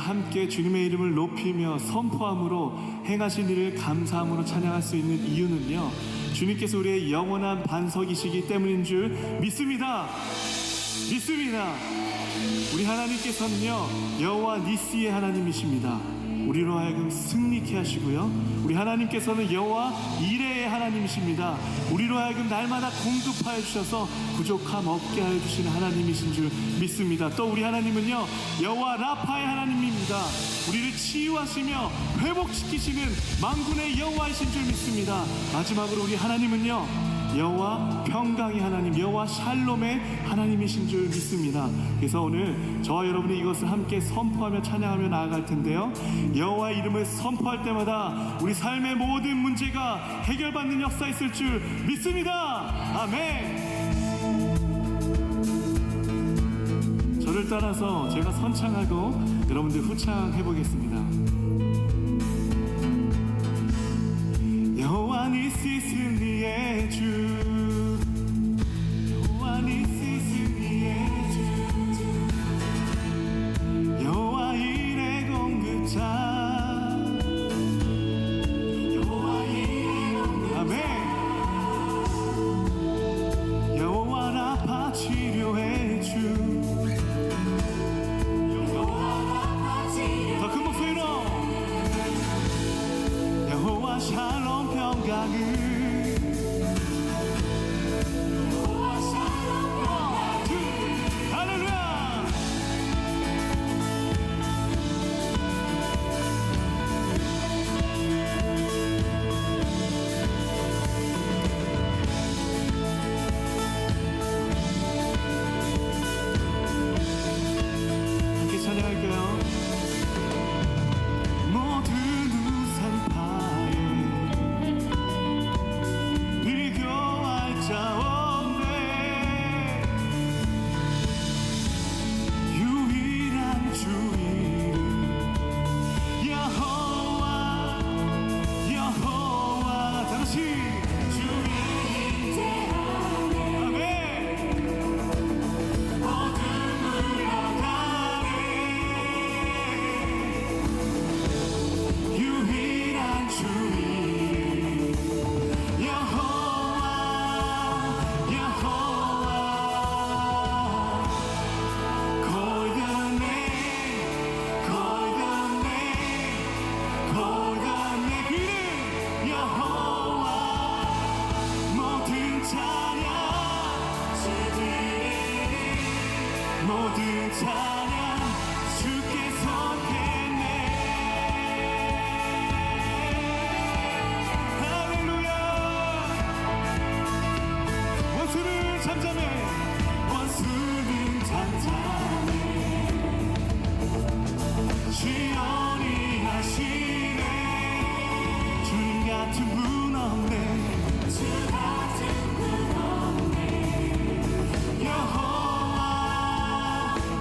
함께 주님의 이름을 높이며 선포함으로 행하신 일을 감사함으로 찬양할 수 있는 이유는요, 주님께서 우리의 영원한 반석이시기 때문인 줄 믿습니다. 우리 하나님께서는요, 여호와 니시의 하나님이십니다. 우리로 하여금 승리케 하시고요, 우리 하나님께서는 여호와 이레의 하나님이십니다. 우리로 하여금 날마다 공급하여 주셔서 부족함 없게 하여 주시는 하나님이신 줄 믿습니다. 또 우리 하나님은요, 여호와 라파의 하나님입니다. 우리를 치유하시며 회복시키시는 만군의 여호와이신 줄 믿습니다. 마지막으로 우리 하나님은요, 여호와 평강의 하나님, 여호와 샬롬의 하나님이신 줄 믿습니다. 그래서 오늘 저와 여러분이 이것을 함께 선포하며 찬양하며 나아갈 텐데요, 여호와의 이름을 선포할 때마다 우리 삶의 모든 문제가 해결받는 역사 있을 줄 믿습니다. 아멘. 저를 따라서 제가 선창하고 여러분들 후창해 보겠습니다. 여호와 니시 승리의 주, 여호와 니시 승리의 주, 여호와 이레 공급자, 여호와 이레 공급자, 아멘. 여호와 라파 치료의 주, 더 큰 목소리로 여호와 샬롬 평강을, 함께 찬양할까요? 모든 우산파에 비교할 자 없네. 유일한 주 이름 여호와, 여호와. 다같이 주의 아멘. 모든 물러가네. 유일한 주 이름 여호와, 여호와. 골든네, 골든네, 골든네 그 이름 여호와. 모든 찬양 모든 찬양 주께 속했네. 할렐루야. 원수는 잠잠해, 원수는 잠잠해. 시온이 하시네. 주님 같은 분 없네. 주 같은 분 없네. 여호와,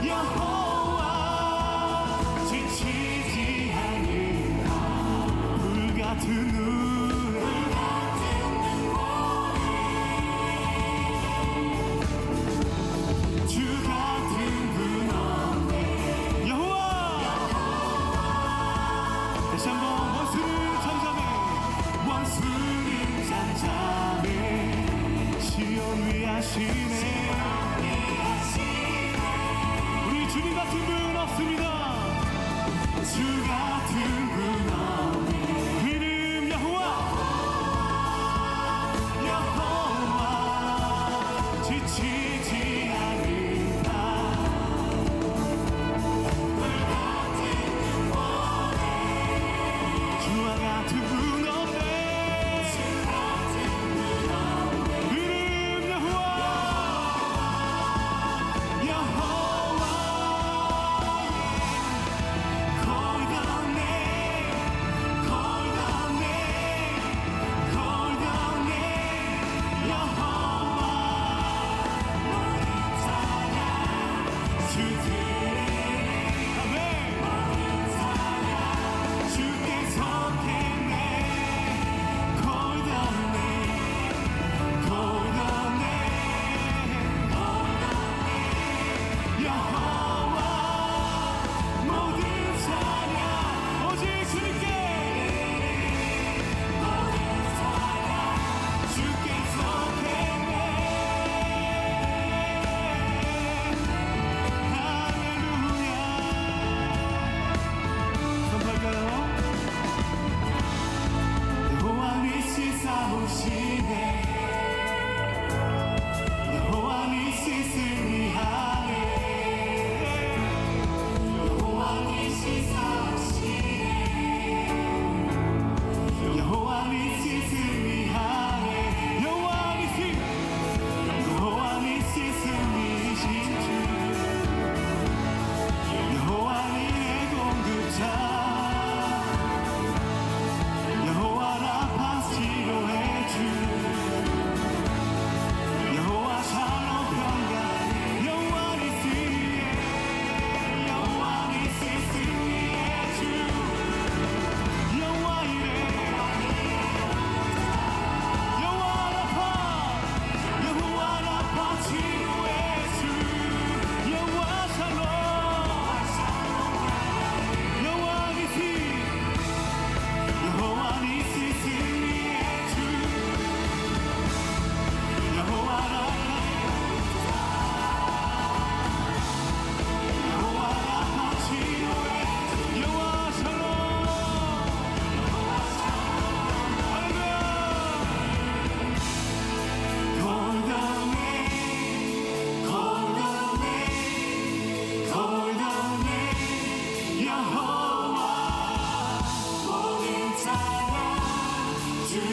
여호와. 지치지 않으라. 불 같은 눈, 주 같은 분 없네. 여호와. 다시 한번 원수는 잠잠해, 원수는 잠잠해. 시온 위하시네. 우리 주님 같은 분 없습니다. 주 같은 분 없네. 그 이름 여호와,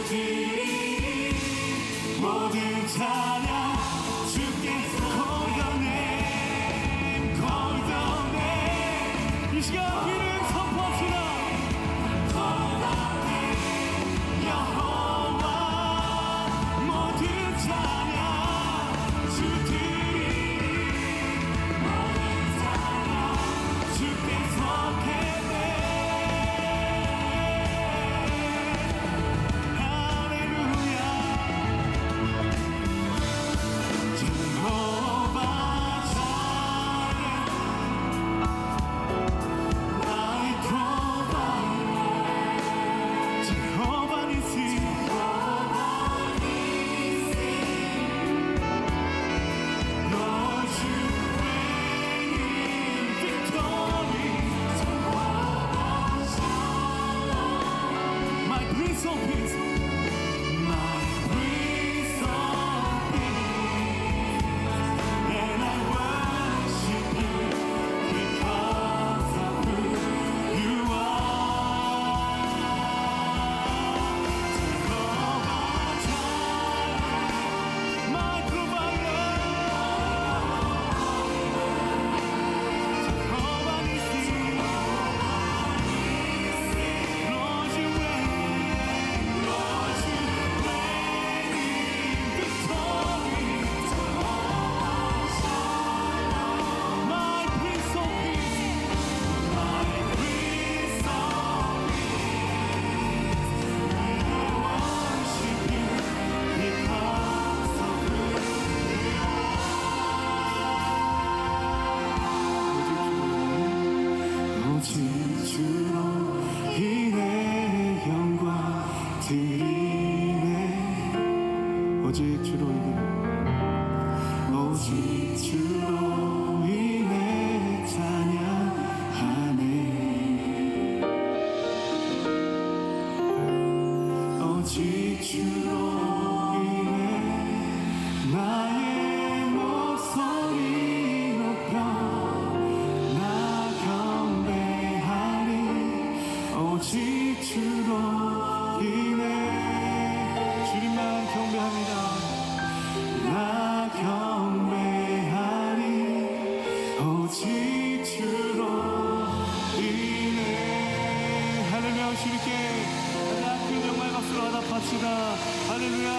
주들이 모든 찬양 주께서 이 시간 우리는 선포합시다. 여호와 모든 찬양 주들이 모든 찬양 주께 속했네. 할렐루야. 여호와 찬양 나의 provider Jehovah Nissi Lord you reign in victory My Prince of Peace My Prince of Peace and I worship you because of who you are Jehovah Jireh my provider Jehovah Nissi Lord you reign in victory my Prince of Peace my Prince of Peace and I worship you because of who 오직 주로 인해 영광 드리네 오직 주로 인해 오직 주로 인해 찬양하네 오직 주로 인해 나의 목소리 높여 나 경배하리 오직 주로 인해 주님만 경배합니다 나 경배하리 오직 주로 인해 할렐루야 주님께 가장 큰 영광의 박수로 화답합시다 할렐루야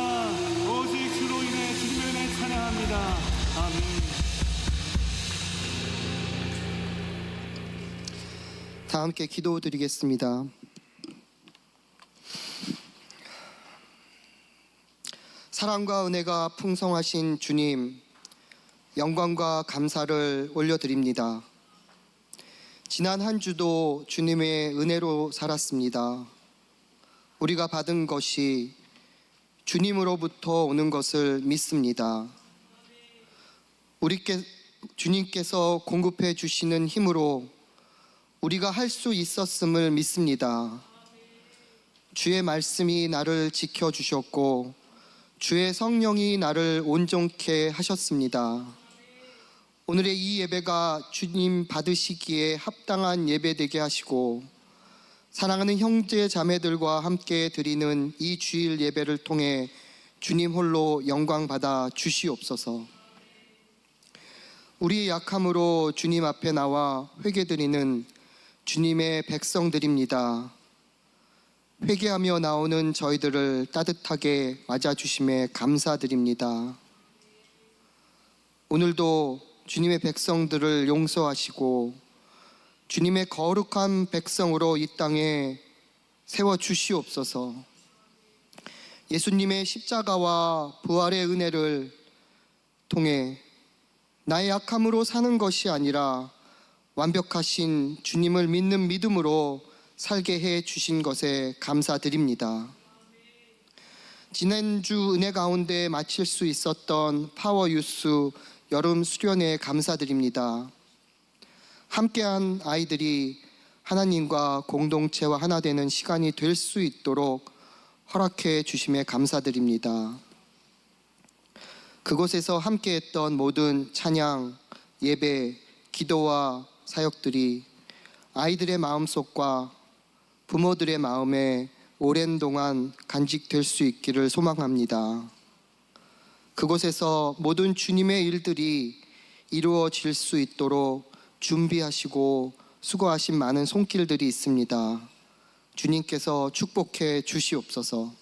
오직 주로 인해 주님의 은혜 찬양합니다 아멘 다 함께 기도드리겠습니다. 사랑과 은혜가 풍성하신 주님, 영광과 감사를 올려드립니다. 지난 한 주도 주님의 은혜로 살았습니다. 우리가 받은 것이 주님으로부터 오는 것을 믿습니다. 주님께서 공급해 주시는 힘으로 우리가 할 수 있었음을 믿습니다. 주의 말씀이 나를 지켜주셨고 주의 성령이 나를 온전케 하셨습니다. 오늘의 이 예배가 주님 받으시기에 합당한 예배되게 하시고 사랑하는 형제 자매들과 함께 드리는 이 주일 예배를 통해 주님 홀로 영광 받아 주시옵소서. 우리의 약함으로 주님 앞에 나와 회개드리는 주님의 백성들입니다. 회개하며 나오는 저희들을 따뜻하게 맞아주심에 감사드립니다. 오늘도 주님의 백성들을 용서하시고 주님의 거룩한 백성으로 이 땅에 세워주시옵소서. 예수님의 십자가와 부활의 은혜를 통해 나의 약함으로 사는 것이 아니라 완벽하신 주님을 믿는 믿음으로 살게 해 주신 것에 감사드립니다. 지난주 은혜 가운데 마칠 수 있었던 파워유스 여름 수련회에 감사드립니다. 함께한 아이들이 하나님과 공동체와 하나 되는 시간이 될 수 있도록 허락해 주심에 감사드립니다. 그곳에서 함께했던 모든 찬양, 예배, 기도와 사역들이 아이들의 마음속과 부모들의 마음에 오랜 동안 간직될 수 있기를 소망합니다. 그곳에서 모든 주님의 일들이 이루어질 수 있도록 준비하시고 수고하신 많은 손길들이 있습니다. 주님께서 축복해 주시옵소서.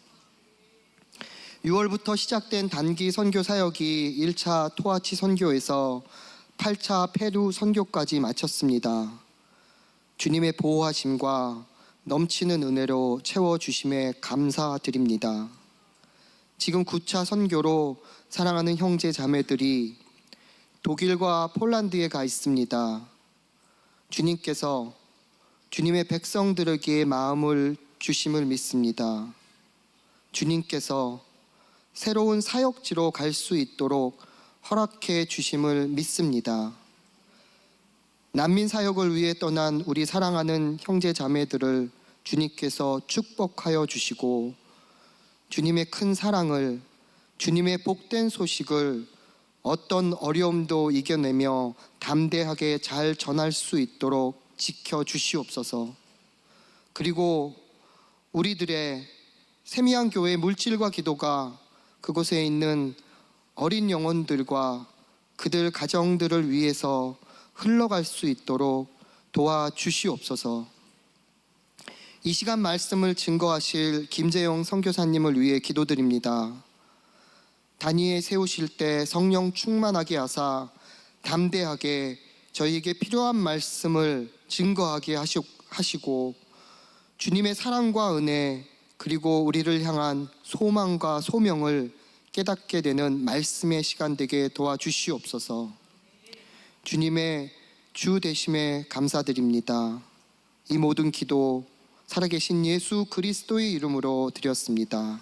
6월부터 시작된 단기 선교 사역이 1차 토아치 선교에서 8차 페루 선교까지 마쳤습니다. 주님의 보호하심과 넘치는 은혜로 채워주심에 감사드립니다. 지금 9차 선교로 사랑하는 형제 자매들이 독일과 폴란드에 가 있습니다. 주님께서 주님의 백성들에게 마음을 주심을 믿습니다. 주님께서 새로운 사역지로 갈 수 있도록 허락해 주심을 믿습니다. 난민 사역을 위해 떠난 우리 사랑하는 형제 자매들을 주님께서 축복하여 주시고 주님의 큰 사랑을, 주님의 복된 소식을 어떤 어려움도 이겨내며 담대하게 잘 전할 수 있도록 지켜 주시옵소서. 그리고 우리들의 세미한 교회 물질과 기도가 그곳에 있는 어린 영혼들과 그들 가정들을 위해서 흘러갈 수 있도록 도와주시옵소서. 이 시간 말씀을 증거하실 김재영 선교사님을 위해 기도드립니다. 단위에 세우실 때 성령 충만하게 하사 담대하게 저희에게 필요한 말씀을 증거하게 하시고 주님의 사랑과 은혜 그리고 우리를 향한 소망과 소명을 깨닫게 되는 말씀의 시간 되게 도와주시옵소서. 주님의 주 되심에 감사드립니다. 이 모든 기도 살아계신 예수 그리스도의 이름으로 드렸습니다.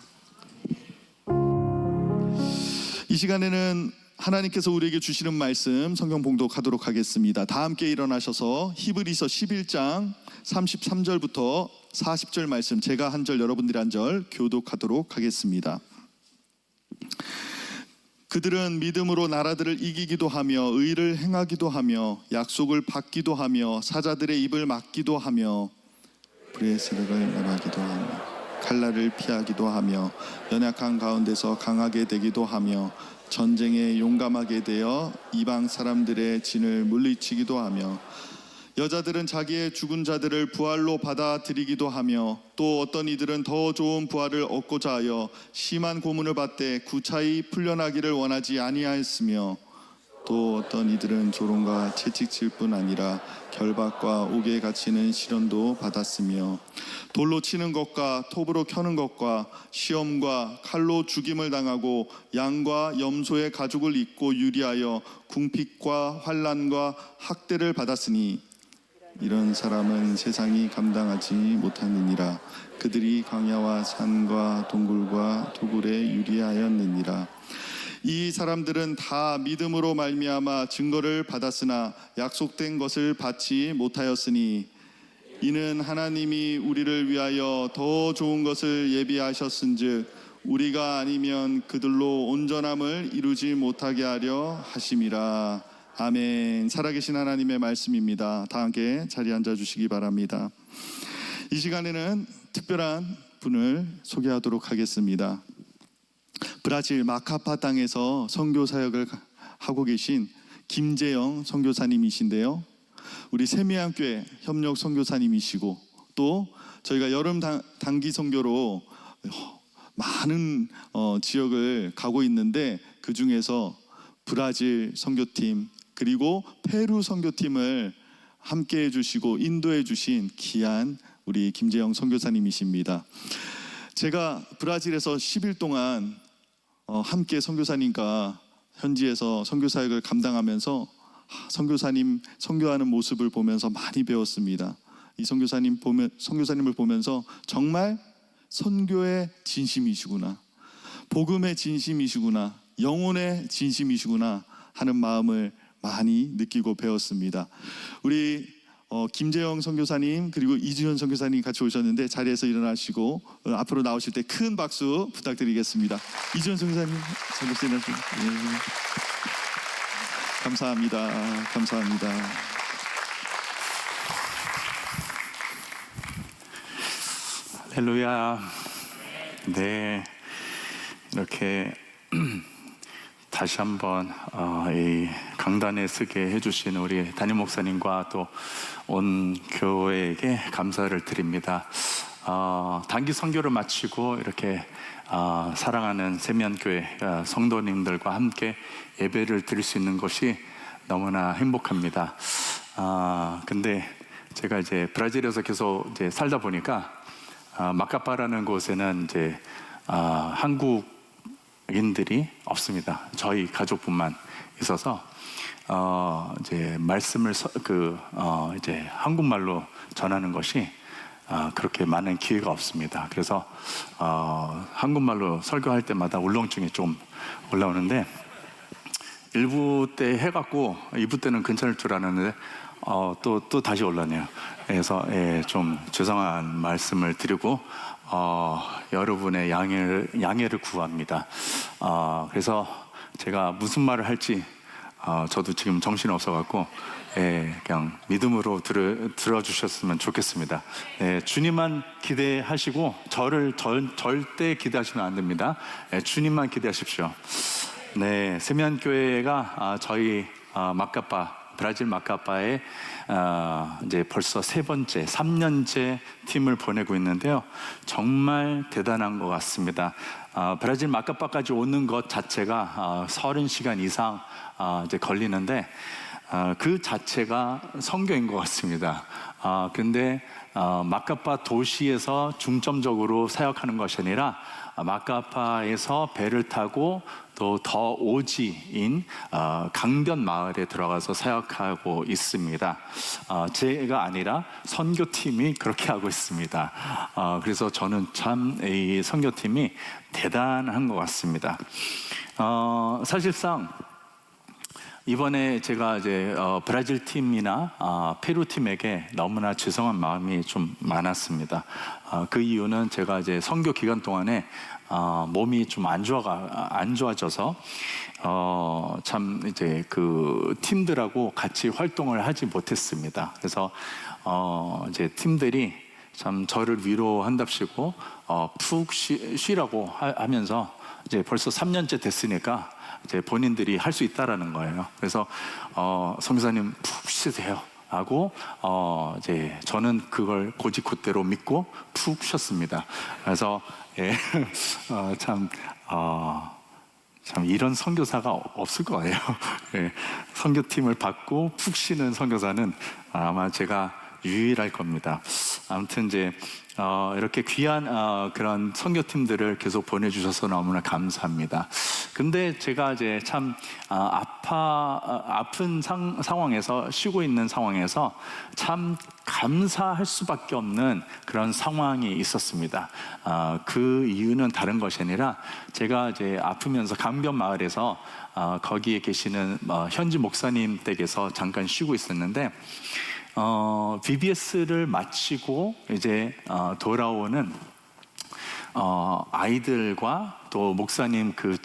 이 시간에는 하나님께서 우리에게 주시는 말씀 성경 봉독하도록 하겠습니다. 다 함께 일어나셔서 히브리서 11장 33절부터 40절 말씀, 제가 한 절 여러분들이 한 절 교독하도록 하겠습니다. 그들은 믿음으로 나라들을 이기기도 하며 의를 행하기도 하며 약속을 받기도 하며 사자들의 입을 막기도 하며 불의 세력을 멸하기도 하며 칼날을 피하기도 하며 연약한 가운데서 강하게 되기도 하며 전쟁에 용감하게 되어 이방 사람들의 진을 물리치기도 하며 여자들은 자기의 죽은 자들을 부활로 받아들이기도 하며 또 어떤 이들은 더 좋은 부활을 얻고자 하여 심한 고문을 받되 구차히 풀려나기를 원하지 아니하였으며 또 어떤 이들은 조롱과 채찍질 뿐 아니라 결박과 옥에 갇히는 시련도 받았으며 돌로 치는 것과 톱으로 켜는 것과 시험과 칼로 죽임을 당하고 양과 염소의 가죽을 입고 유리하여 궁핍과 환난과 학대를 받았으니 이런 사람은 세상이 감당하지 못하느니라. 그들이 광야와 산과 동굴과 토굴에 유리하였느니라. 이 사람들은 다 믿음으로 말미암아 증거를 받았으나 약속된 것을 받지 못하였으니 이는 하나님이 우리를 위하여 더 좋은 것을 예비하셨은즉 우리가 아니면 그들로 온전함을 이루지 못하게 하려 하심이라. 아멘. 살아계신 하나님의 말씀입니다. 다 함께 자리에 앉아주시기 바랍니다. 이 시간에는 특별한 분을 소개하도록 하겠습니다. 브라질 마카파 땅에서 선교 사역을 하고 계신 김재영 선교사님이신데요, 우리 세미한교회 협력 선교사님이시고 또 저희가 여름 단기 선교로 많은 지역을 가고 있는데 그 중에서 브라질 선교팀 그리고 페루 선교팀을 함께 해주시고 인도해 주신 귀한 우리 김재영 선교사님이십니다. 제가 브라질에서 10일 동안 함께 선교사님과 현지에서 선교 사역을 감당하면서 선교사님 선교하는 모습을 보면서 많이 배웠습니다. 이 선교사님을 보면서 정말 선교의 진심이시구나, 복음의 진심이시구나, 영혼의 진심이시구나 하는 마음을 많이 느끼고 배웠습니다. 우리 김재영 선교사님 그리고 이주현 선교사님 같이 오셨는데 자리에서 일어나시고 앞으로 나오실 때 큰 박수 부탁드리겠습니다. 이주현 선교사님, 선교사님, 감사합니다. 감사합니다. 할렐루야. 네, 이렇게 다시 한번 이 강단에 서게 해주신 우리 담임 목사님과 또 온 교회에게 감사를 드립니다. 단기 선교를 마치고 이렇게 사랑하는 세면교회 성도님들과 함께 예배를 드릴 수 있는 것이 너무나 행복합니다. 근데 제가 이제 브라질에서 계속 이제 살다 보니까 마카파라는 곳에는 이제 한국인들이 없습니다. 저희 가족뿐만 있어서 이제 말씀을 이제 한국말로 전하는 것이 그렇게 많은 기회가 없습니다. 그래서 한국말로 설교할 때마다 울렁증이 좀 올라오는데 1부 때 해갖고 2부 때는 괜찮을 줄 알았는데 또 다시 올라네요. 그래서 좀 죄송한 말씀을 드리고 여러분의 양해를 구합니다. 그래서 제가 무슨 말을 할지 저도 지금 정신이 없어갖고 그냥 믿음으로 들어주셨으면 좋겠습니다. 주님만 기대하시고 저를 절대 기대하시면 안 됩니다. 주님만 기대하십시오. 네, 세면교회가 저희 브라질 마카파에 이제 벌써 3년째 팀을 보내고 있는데요. 정말 대단한 것 같습니다. 브라질 마카파까지 오는 것 자체가 30시간 이상 이제 걸리는데 그 자체가 선교인 것 같습니다. 근데 마카파 도시에서 중점적으로 사역하는 것이 아니라 마카파에서 배를 타고 또 더 오지인 강변 마을에 들어가서 사역하고 있습니다. 제가 아니라 선교팀이 그렇게 하고 있습니다. 그래서 저는 참 이 선교팀이 대단한 것 같습니다. 사실상 이번에 제가 이제 브라질 팀이나 페루 팀에게 너무나 죄송한 마음이 좀 많았습니다. 그 이유는 제가 이제 선교 기간 동안에 몸이 좀 안 좋아져서 참 이제 그 팀들하고 같이 활동을 하지 못했습니다. 그래서 이제 팀들이 참 저를 위로한답시고 푹 쉬라고 하면서 이제 벌써 3년째 됐으니까 이제 본인들이 할 수 있다라는 거예요. 그래서 성교사님 푹 쉬세요 하고 이제 저는 그걸 곧이곧대로 믿고 푹 쉬었습니다. 그래서 참 이런 선교사가 없을 거예요. 선교팀을 받고 푹 쉬는 선교사는 아마 제가 유일할 겁니다. 아무튼 이제 이렇게 귀한 그런 선교팀들을 계속 보내주셔서 너무나 감사합니다. 근데 제가 이제 참 아픈 상황에서 쉬고 있는 상황에서 참 감사할 수밖에 없는 그런 상황이 있었습니다. 그 이유는 다른 것이 아니라 제가 이제 아프면서 강변 마을에서 거기에 계시는 현지 목사님 댁에서 잠깐 쉬고 있었는데 BBS를 마치고 이제 돌아오는 아이들과 또 목사님 그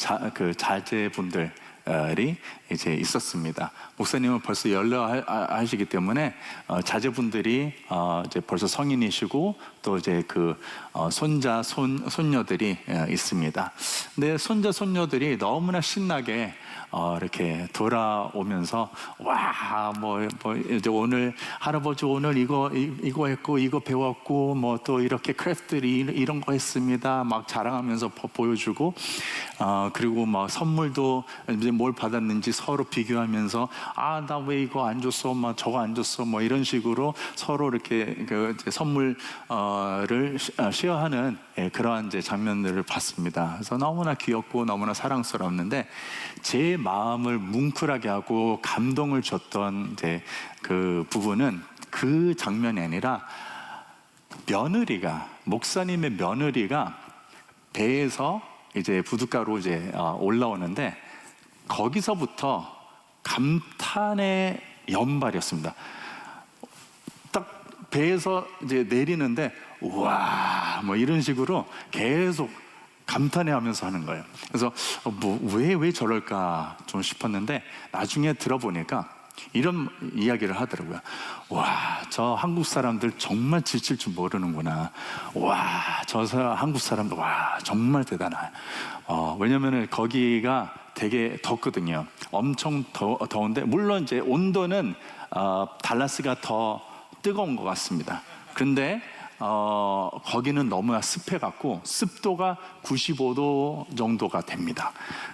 자제분들이 이제 있었습니다. 목사님은 벌써 연락하시기 때문에 자제분들이 이제 벌써 성인이시고 또 이제 그 손녀들이 있습니다. 근데 손녀들이 너무나 신나게 이렇게 돌아오면서 뭐 이제 오늘 할아버지 오늘 이거 했고 이거 배웠고 뭐 또 이렇게 크래프트리 이런 거 했습니다. 막 자랑하면서 보여주고 그리고 막 선물도 이제 뭘 받았는지 서로 비교하면서 나 왜 이거 안 줬어, 막 저거 안 줬어, 뭐 이런 식으로 서로 이렇게 선물을 쉐어하는 그러한 이제 장면들을 봤습니다. 그래서 너무나 귀엽고 너무나 사랑스러웠는데 제 마음을 뭉클하게 하고 감동을 줬던 이제 그 부분은 그 장면이 아니라 목사님의 며느리가 배에서 이제 부둣가로 이제 올라오는데 거기서부터 감탄의 연발이었습니다. 딱 배에서 이제 내리는데 우와 뭐 이런 식으로 계속 감탄해하면서 하는 거예요. 그래서 왜 저럴까 좀 싶었는데 나중에 들어보니까 이런 이야기를 하더라고요. 와, 저 한국 사람들 정말 지칠 줄 모르는구나. 와, 한국 사람들, 와, 정말 대단해. 왜냐면은 거기가 되게 덥거든요. 엄청 더운데, 물론 이제 온도는 달라스가 더 뜨거운 것 같습니다. 근데 거기는 너무나 습해갖고 습도가 95도 정도가 됩니다.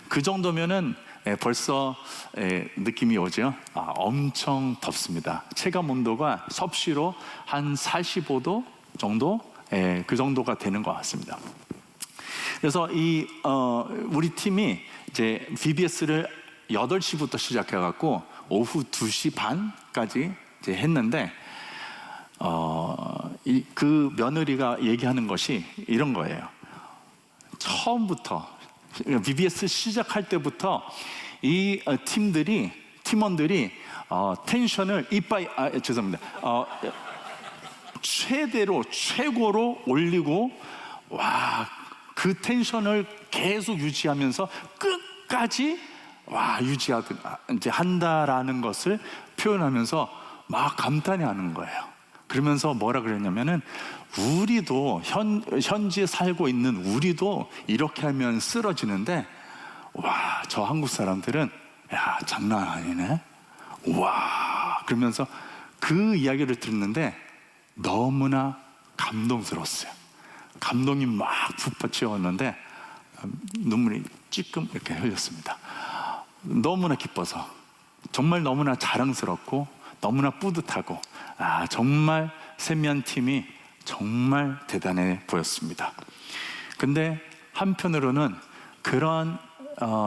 그 정도면은 벌써 느낌이 오죠. 엄청 덥습니다. 체감 온도가 섭씨로 한 45도 정도, 그 정도가 되는 것 같습니다. 그래서 우리 팀이 이제 VBS를 8시부터 시작해갖고 오후 2시 반까지 이제 했는데, 그 며느리가 얘기하는 것이 이런 거예요. 처음부터 VBS 시작할 때부터 이 팀원들이 텐션을 최고로 올리고, 와, 그 텐션을 계속 유지하면서 끝까지 이제 한다라는 것을 표현하면서 막 감탄해 하는 거예요. 그러면서 뭐라 그랬냐면은, 우리도 현지에 살고 있는 우리도 이렇게 하면 쓰러지는데, 와, 저 한국 사람들은 야, 장난 아니네. 와, 그러면서 그 이야기를 듣는데 너무나 감동스러웠어요. 감동이 막 북받치었는데 눈물이 찔끔 이렇게 흘렸습니다. 너무나 기뻐서, 정말 너무나 자랑스럽고 너무나 뿌듯하고, 정말 세미한 팀이 정말 대단해 보였습니다. 근데 한편으로는 그런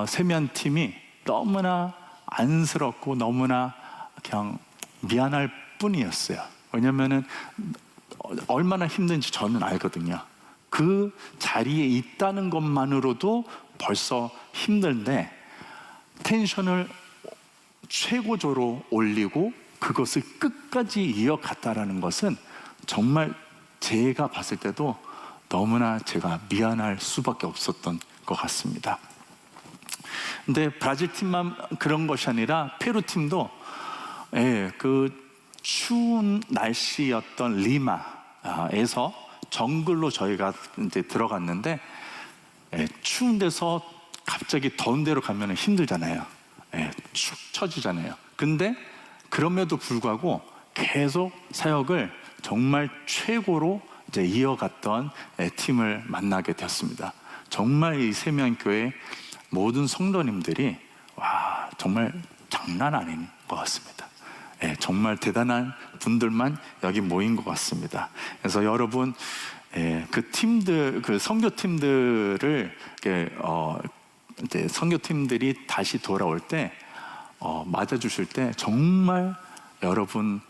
세미한 팀이 너무나 안쓰럽고 너무나 그냥 미안할 뿐이었어요. 왜냐면은 얼마나 힘든지 저는 알거든요. 그 자리에 있다는 것만으로도 벌써 힘든데, 텐션을 최고조로 올리고 그것을 끝까지 이어갔다라는 것은 정말 제가 봤을 때도 너무나 제가 미안할 수밖에 없었던 것 같습니다. 근데 브라질 팀만 그런 것이 아니라 페루 팀도 그 추운 날씨였던 리마에서 정글로 저희가 이제 들어갔는데, 추운 데서 갑자기 더운 데로 가면 힘들잖아요. 축 처지잖아요. 근데 그럼에도 불구하고 계속 사역을 정말 최고로 이제 이어갔던 팀을 만나게 되었습니다. 정말 이 세미한교회 모든 성도님들이 정말 장난 아닌 것 같습니다. 정말 대단한 분들만 여기 모인 것 같습니다. 그래서 여러분, 그 팀들, 그 선교팀들을 이제 선교팀들이 다시 돌아올 때 맞아주실 때 정말 여러분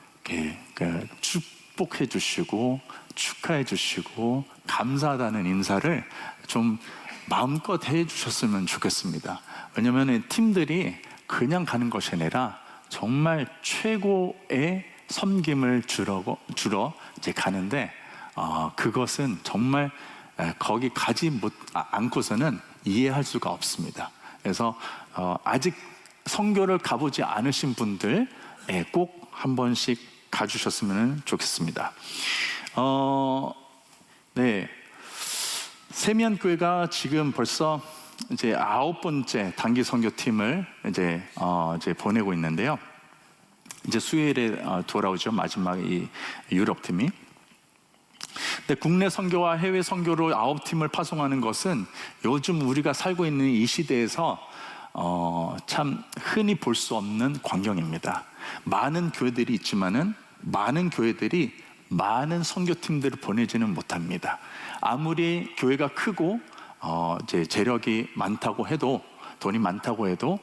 축복해 주시고 축하해 주시고 감사하다는 인사를 좀 마음껏 해 주셨으면 좋겠습니다. 왜냐하면 팀들이 그냥 가는 것이 아니라 정말 최고의 섬김을 주러 이제 가는데, 그것은 정말 거기 가지 않고서는 이해할 수가 없습니다. 그래서 아직 선교를 가보지 않으신 분들 꼭 한 번씩 가주셨으면 좋겠습니다. 네, 세미한 교회가 지금 벌써 이제 9번째 단기 선교팀을 이제 보내고 있는데요. 이제 수요일에 돌아오죠. 마지막 이 유럽 팀이. 근데 국내 선교와 해외 선교로 9팀을 파송하는 것은 요즘 우리가 살고 있는 이 시대에서 참 흔히 볼 수 없는 광경입니다. 많은 교회들이 있지만은 많은 교회들이 많은 선교팀들을 보내지는 못합니다. 아무리 교회가 크고 이제 재력이 많다고 해도, 돈이 많다고 해도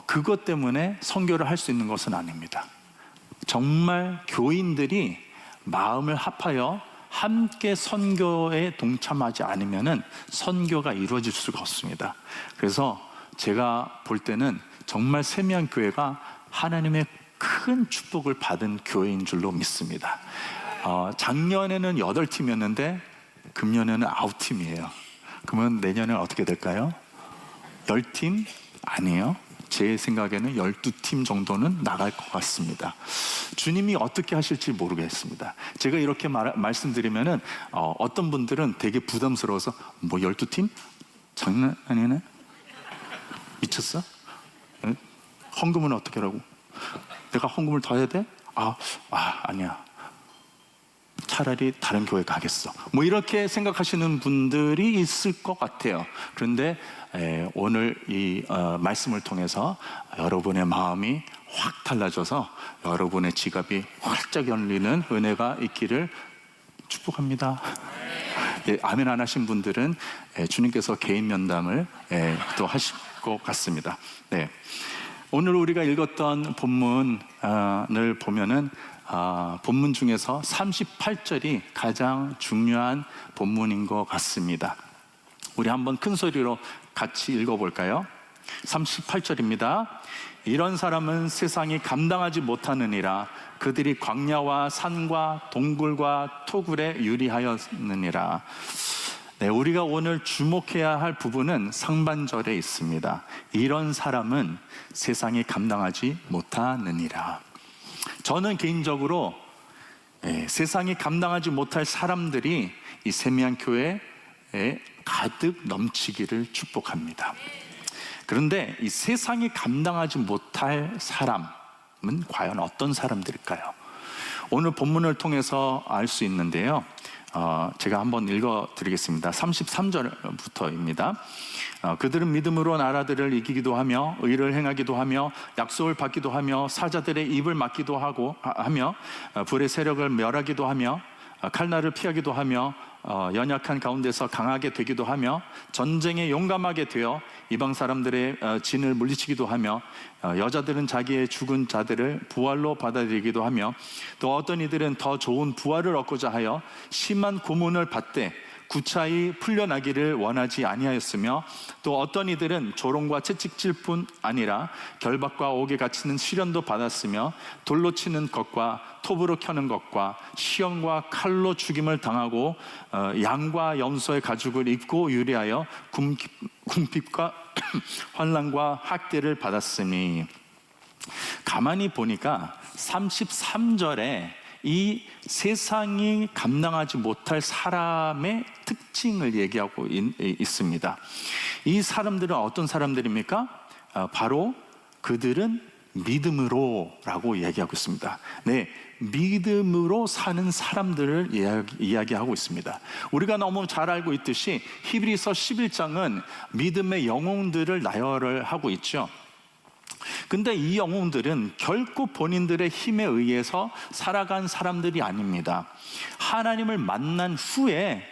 그것 때문에 선교를 할 수 있는 것은 아닙니다. 정말 교인들이 마음을 합하여 함께 선교에 동참하지 않으면은 선교가 이루어질 수가 없습니다. 그래서 제가 볼 때는 정말 세미한 교회가 하나님의 큰 축복을 받은 교회인 줄로 믿습니다. 작년에는 8팀이었는데 금년에는 9팀이에요. 그러면 내년에 어떻게 될까요? 10팀? 아니에요. 제 생각에는 12팀 정도는 나갈 것 같습니다. 주님이 어떻게 하실지 모르겠습니다. 제가 이렇게 말씀드리면은 어떤 분들은 되게 부담스러워서 뭐 12팀? 장난 아니네? 미쳤어? 응? 헌금은 어떻게 하라고? 내가 헌금을 더 해야 돼? 아니야. 차라리 다른 교회 가겠어. 뭐 이렇게 생각하시는 분들이 있을 것 같아요. 그런데 오늘 이 말씀을 통해서 여러분의 마음이 확 달라져서 여러분의 지갑이 활짝 열리는 은혜가 있기를 축복합니다. 아멘 안 하신 분들은 주님께서 개인 면담을 또 하실 것 같습니다. 네. 오늘 우리가 읽었던 본문을 보면은 본문 중에서 38절이 가장 중요한 본문인 것 같습니다. 우리 한번 큰 소리로 같이 읽어볼까요? 38절입니다. 이런 사람은 세상이 감당하지 못하느니라. 그들이 광야와 산과 동굴과 토굴에 유리하였느니라. 네, 우리가 오늘 주목해야 할 부분은 상반절에 있습니다. 이런 사람은 세상이 감당하지 못하느니라. 저는 개인적으로 세상이 감당하지 못할 사람들이 이 세미한 교회에 가득 넘치기를 축복합니다. 그런데 이 세상이 감당하지 못할 사람은 과연 어떤 사람들일까요? 오늘 본문을 통해서 알 수 있는데요. 제가 한번 읽어드리겠습니다. 33절부터입니다. 그들은 믿음으로 나라들을 이기기도 하며 의를 행하기도 하며 약속을 받기도 하며 사자들의 입을 막기도 하며 불의 세력을 멸하기도 하며 칼날을 피하기도 하며 연약한 가운데서 강하게 되기도 하며 전쟁에 용감하게 되어 이방 사람들의 진을 물리치기도 하며 여자들은 자기의 죽은 자들을 부활로 받아들이기도 하며 또 어떤 이들은 더 좋은 부활을 얻고자 하여 심한 고문을 받되 구차히 풀려나기를 원하지 아니하였으며 또 어떤 이들은 조롱과 채찍질 뿐 아니라 결박과 옥에 갇히는 시련도 받았으며 돌로 치는 것과 톱으로 켜는 것과 시험과 칼로 죽임을 당하고 양과 염소의 가죽을 입고 유리하여 궁핍과 환난과 학대를 받았으니. 가만히 보니까 33절에 이 세상이 감당하지 못할 사람의 특징을 얘기하고 있습니다. 이 사람들은 어떤 사람들입니까? 바로 그들은 믿음으로 라고 얘기하고 있습니다. 네, 믿음으로 사는 사람들을 이야기하고 있습니다. 우리가 너무 잘 알고 있듯이 히브리서 11장은 믿음의 영웅들을 나열을 하고 있죠. 근데 이 영웅들은 결코 본인들의 힘에 의해서 살아간 사람들이 아닙니다. 하나님을 만난 후에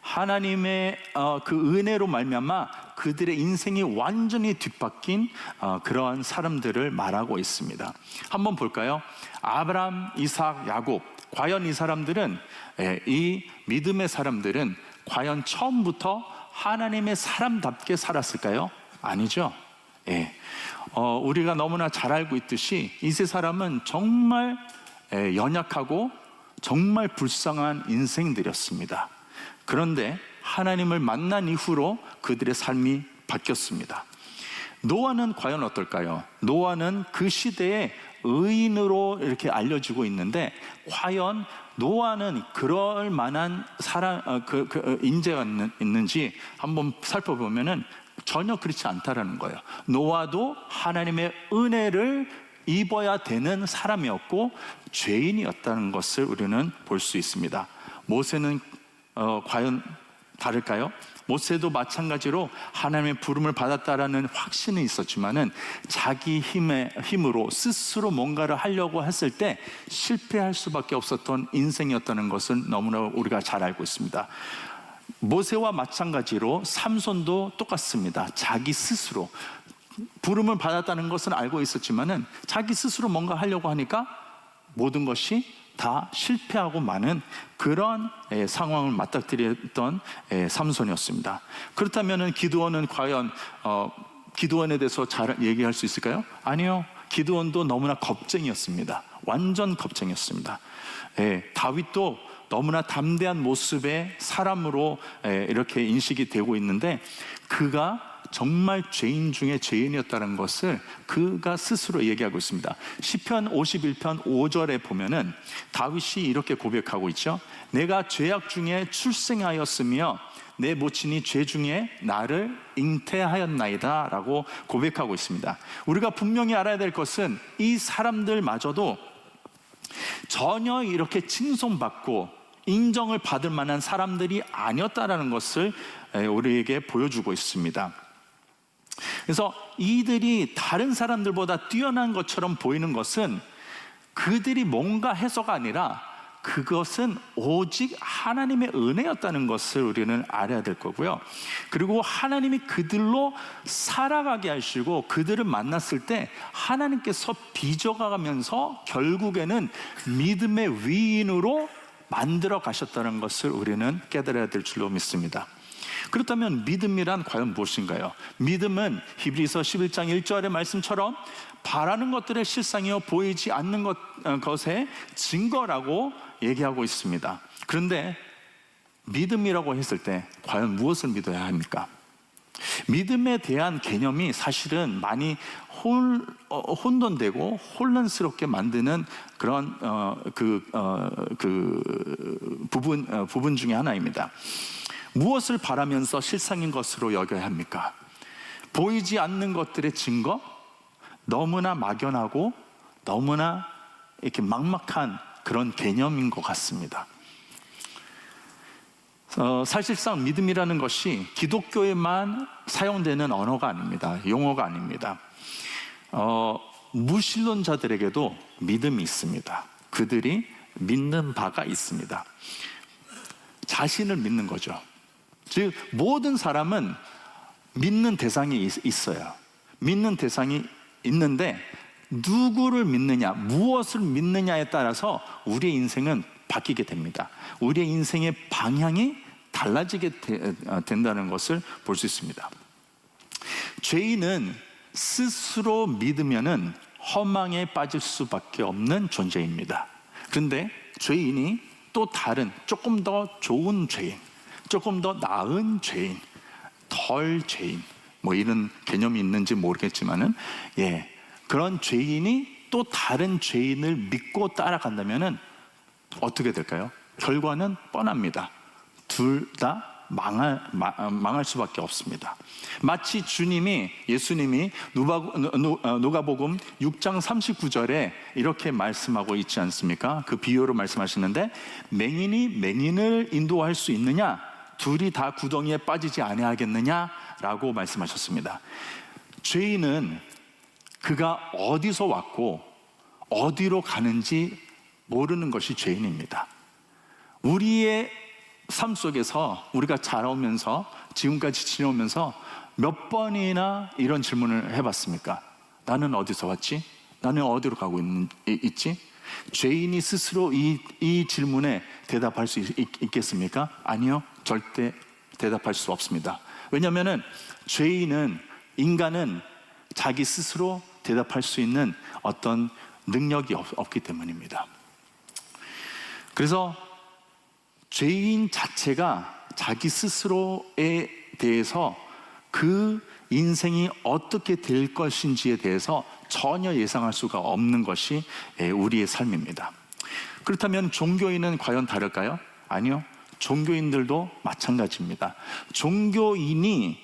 하나님의 그 은혜로 말미암아 그들의 인생이 완전히 뒤바뀐 그러한 사람들을 말하고 있습니다. 한번 볼까요? 아브라함, 이삭, 야곱. 과연 이 사람들은, 이 믿음의 사람들은 과연 처음부터 하나님의 사람답게 살았을까요? 아니죠. 우리가 너무나 잘 알고 있듯이 이 세 사람은 정말 연약하고 정말 불쌍한 인생들이었습니다. 그런데 하나님을 만난 이후로 그들의 삶이 바뀌었습니다. 노아는 과연 어떨까요? 노아는 그 시대의 의인으로 이렇게 알려지고 있는데 과연 노아는 그럴 만한 사람, 인재가 있는지 한번 살펴보면은 전혀 그렇지 않다라는 거예요. 노아도 하나님의 은혜를 입어야 되는 사람이었고 죄인이었다는 것을 우리는 볼 수 있습니다. 모세는 과연 다를까요? 모세도 마찬가지로 하나님의 부름을 받았다라는 확신은 있었지만은 자기 힘으로 스스로 뭔가를 하려고 했을 때 실패할 수밖에 없었던 인생이었다는 것을 너무나 우리가 잘 알고 있습니다. 모세와 마찬가지로 삼손도 똑같습니다. 자기 스스로 부름을 받았다는 것은 알고 있었지만은 자기 스스로 뭔가 하려고 하니까 모든 것이 다 실패하고 마는 그런 상황을 맞닥뜨렸던 삼손이었습니다. 그렇다면은 기드온은 과연 기드온에 대해서 잘 얘기할 수 있을까요? 아니요. 기드온도 너무나 겁쟁이였습니다. 완전 겁쟁이였습니다. 다윗도 너무나 담대한 모습의 사람으로 이렇게 인식이 되고 있는데 그가 정말 죄인 중에 죄인이었다는 것을 그가 스스로 얘기하고 있습니다. 시편 51편 5절에 보면은 다윗이 이렇게 고백하고 있죠. 내가 죄악 중에 출생하였으며 내 모친이 죄 중에 나를 잉태하였나이다 라고 고백하고 있습니다. 우리가 분명히 알아야 될 것은 이 사람들마저도 전혀 이렇게 칭송받고 인정을 받을 만한 사람들이 아니었다라는 것을 우리에게 보여주고 있습니다. 그래서 이들이 다른 사람들보다 뛰어난 것처럼 보이는 것은 그들이 뭔가 해서가 아니라 그것은 오직 하나님의 은혜였다는 것을 우리는 알아야 될 거고요. 그리고 하나님이 그들로 살아가게 하시고 그들을 만났을 때 하나님께서 빚어가면서 결국에는 믿음의 위인으로 만들어 가셨다는 것을 우리는 깨달아야 될 줄로 믿습니다. 그렇다면 믿음이란 과연 무엇인가요? 믿음은 히브리서 11장 1절의 말씀처럼 바라는 것들의 실상이요 보이지 않는 것의 증거라고 얘기하고 있습니다. 그런데 믿음이라고 했을 때 과연 무엇을 믿어야 합니까? 믿음에 대한 개념이 사실은 많이 혼돈되고 혼란스럽게 만드는 그런 부분 중에 하나입니다. 무엇을 바라면서 실상인 것으로 여겨야 합니까? 보이지 않는 것들의 증거? 너무나 막연하고 너무나 이렇게 막막한 그런 개념인 것 같습니다. 사실상 믿음이라는 것이 기독교에만 사용되는 언어가 아닙니다. 용어가 아닙니다. 무신론자들에게도 믿음이 있습니다. 그들이 믿는 바가 있습니다. 자신을 믿는 거죠. 즉 모든 사람은 믿는 대상이 있어요. 믿는 대상이 있는데 누구를 믿느냐, 무엇을 믿느냐에 따라서 우리의 인생은 바뀌게 됩니다. 우리의 인생의 방향이 달라지게 된다는 것을 볼 수 있습니다. 죄인은 스스로 믿으면은 허망에 빠질 수밖에 없는 존재입니다. 그런데 죄인이 또 다른 조금 더 좋은 죄인, 조금 더 나은 죄인, 덜 죄인, 뭐 이런 개념이 있는지 모르겠지만은 그런 죄인이 또 다른 죄인을 믿고 따라간다면은 어떻게 될까요? 결과는 뻔합니다. 둘 다 망할 수밖에 없습니다. 마치 예수님이 누가복음 6장 39절에 이렇게 말씀하고 있지 않습니까? 그 비유로 말씀하시는데 맹인이 맹인을 인도할 수 있느냐? 둘이 다 구덩이에 빠지지 아니하겠느냐라고 말씀하셨습니다. 죄인은 그가 어디서 왔고 어디로 가는지 모르는 것이 죄인입니다. 우리의 삶 속에서 우리가 자라오면서 지금까지 지내오면서 몇 번이나 이런 질문을 해봤습니까? 나는 어디서 왔지? 나는 어디로 가고 있지? 죄인이 스스로 이 질문에 대답할 수 있겠습니까? 아니요, 절대 대답할 수 없습니다. 왜냐하면 인간은 자기 스스로 대답할 수 있는 어떤 능력이 없기 때문입니다. 그래서 죄인 자체가 자기 스스로에 대해서 그 인생이 어떻게 될 것인지에 대해서 전혀 예상할 수가 없는 것이 우리의 삶입니다. 그렇다면 종교인은 과연 다를까요? 아니요, 종교인들도 마찬가지입니다. 종교인이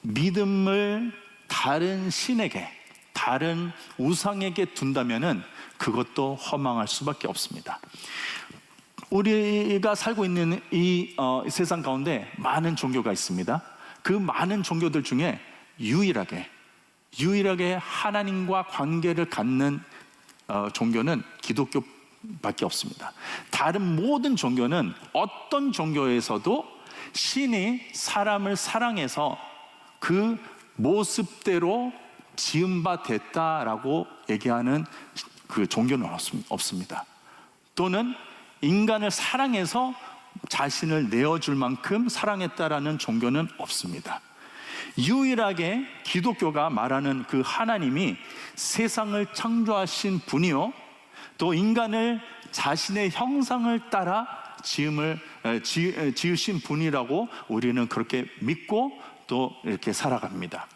믿음을 다른 신에게, 다른 우상에게 둔다면은 그것도 허망할 수밖에 없습니다. 우리가 살고 있는 이 세상 가운데 많은 종교가 있습니다. 그 많은 종교들 중에 유일하게 하나님과 관계를 갖는 종교는 기독교밖에 없습니다. 다른 모든 종교는 어떤 종교에서도 신이 사람을 사랑해서 그 모습대로 지은 바 됐다라고 얘기하는 그 종교는 없습니다. 또는 인간을 사랑해서 자신을 내어줄 만큼 사랑했다라는 종교는 없습니다. 유일하게 기독교가 말하는 그 하나님이 세상을 창조하신 분이요, 또 인간을 자신의 형상을 따라 지으신 분이라고 우리는 그렇게 믿고 또 이렇게 살아갑니다.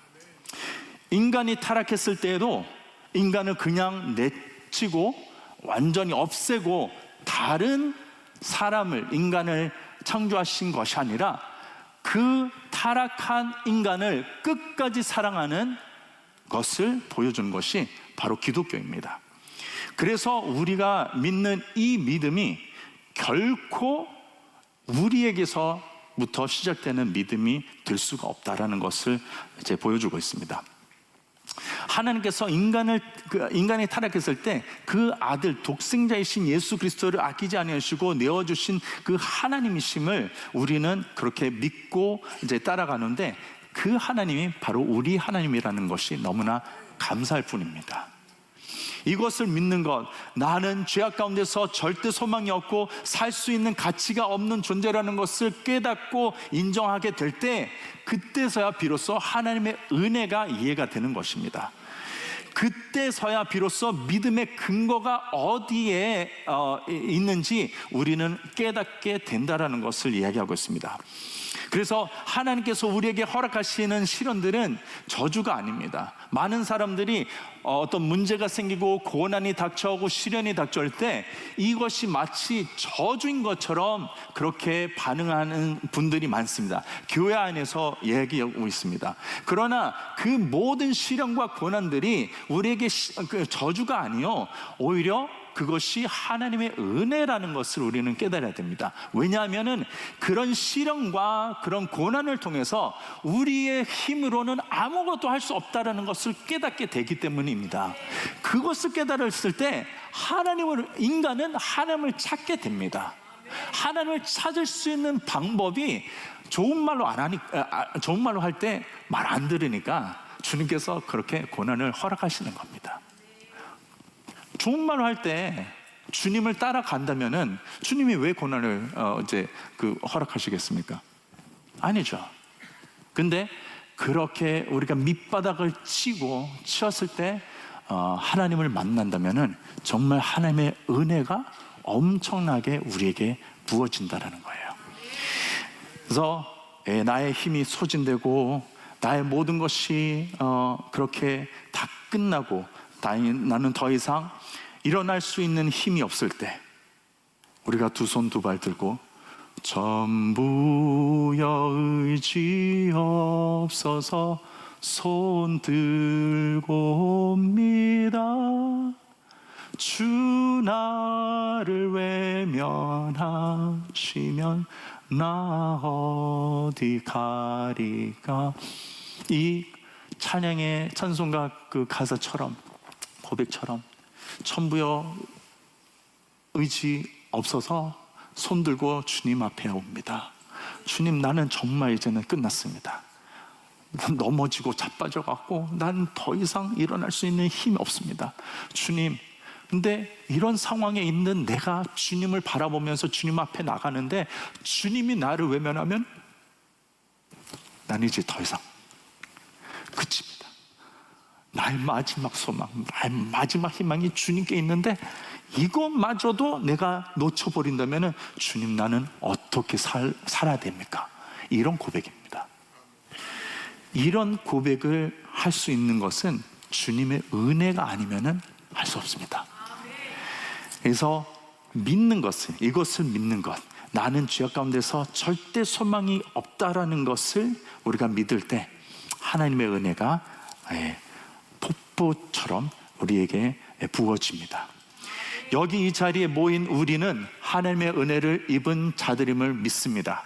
인간이 타락했을 때에도 인간을 그냥 내치고 완전히 없애고 다른 사람을, 인간을 창조하신 것이 아니라 그 타락한 인간을 끝까지 사랑하는 것을 보여준 것이 바로 기독교입니다. 그래서 우리가 믿는 이 믿음이 결코 우리에게서부터 시작되는 믿음이 될 수가 없다라는 것을 이제 보여주고 있습니다. 하나님께서 인간이 타락했을 때 그 아들 독생자이신 예수 그리스도를 아끼지 아니하시고 내어주신 그 하나님이심을 우리는 그렇게 믿고 이제 따라가는데, 그 하나님이 바로 우리 하나님이라는 것이 너무나 감사할 뿐입니다. 이것을 믿는 것, 나는 죄악 가운데서 절대 소망이 없고 살 수 있는 가치가 없는 존재라는 것을 깨닫고 인정하게 될 때, 그때서야 비로소 하나님의 은혜가 이해가 되는 것입니다. 그때서야 비로소 믿음의 근거가 어디에 있는지 우리는 깨닫게 된다라는 것을 이야기하고 있습니다. 그래서 하나님께서 우리에게 허락하시는 시련들은 저주가 아닙니다. 많은 사람들이 어떤 문제가 생기고 고난이 닥쳐오고 시련이 닥쳐올 때 이것이 마치 저주인 것처럼 그렇게 반응하는 분들이 많습니다. 교회 안에서 얘기하고 있습니다. 그러나 그 모든 시련과 고난들이 우리에게 저주가 아니요, 오히려 그것이 하나님의 은혜라는 것을 우리는 깨달아야 됩니다. 왜냐하면 그런 시련과 그런 고난을 통해서 우리의 힘으로는 아무것도 할 수 없다는 것을 깨닫게 되기 때문입니다. 그것을 깨달았을 때 인간은 하나님을 찾게 됩니다. 하나님을 찾을 수 있는 방법이 좋은 말로 할 때 말 안 들으니까 주님께서 그렇게 고난을 허락하시는 겁니다. 좋은 말을 할 때 주님을 따라간다면은 주님이 왜 고난을 허락하시겠습니까? 아니죠. 근데 그렇게 우리가 밑바닥을 치었을 때 하나님을 만난다면은 정말 하나님의 은혜가 엄청나게 우리에게 부어진다라는 거예요. 그래서 나의 힘이 소진되고 나의 모든 것이 그렇게 다 끝나고 나는 더 이상 일어날 수 있는 힘이 없을 때, 우리가 두 손 두 발 들고 전부여 의지 없어서 손 들고 옵니다. 주 나를 외면하시면 나 어디 가리까. 이 찬양의 찬송가 그 가사처럼, 고백처럼, 천부여 의지 없어서 손 들고 주님 앞에 옵니다. 주님, 나는 정말 이제는 끝났습니다. 넘어지고 자빠져갖고 난 더 이상 일어날 수 있는 힘이 없습니다. 주님, 근데 이런 상황에 있는 내가 주님을 바라보면서 주님 앞에 나가는데 주님이 나를 외면하면 난 이제 더 이상 그칩니다. 나의 마지막 소망, 나의 마지막 희망이 주님께 있는데 이것마저도 내가 놓쳐버린다면 주님, 나는 어떻게 살아야 됩니까? 이런 고백입니다. 이런 고백을 할 수 있는 것은 주님의 은혜가 아니면 할 수 없습니다. 그래서 믿는 것은, 이것을 믿는 것, 나는 죄악 가운데서 절대 소망이 없다라는 것을 우리가 믿을 때 하나님의 은혜가 폭포처럼 우리에게 부어집니다. 여기 이 자리에 모인 우리는 하나님의 은혜를 입은 자들임을 믿습니다.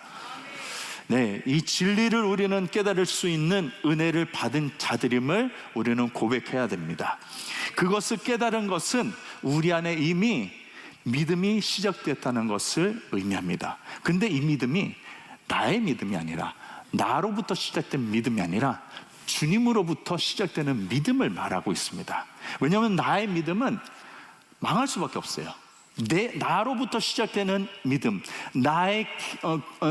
네, 이 진리를 우리는 깨달을 수 있는 은혜를 받은 자들임을 우리는 고백해야 됩니다. 그것을 깨달은 것은 우리 안에 이미 믿음이 시작됐다는 것을 의미합니다. 근데 이 믿음이 나의 믿음이 아니라, 나로부터 시작된 믿음이 아니라 주님으로부터 시작되는 믿음을 말하고 있습니다. 왜냐하면 나의 믿음은 망할 수밖에 없어요. 나로부터 시작되는 믿음,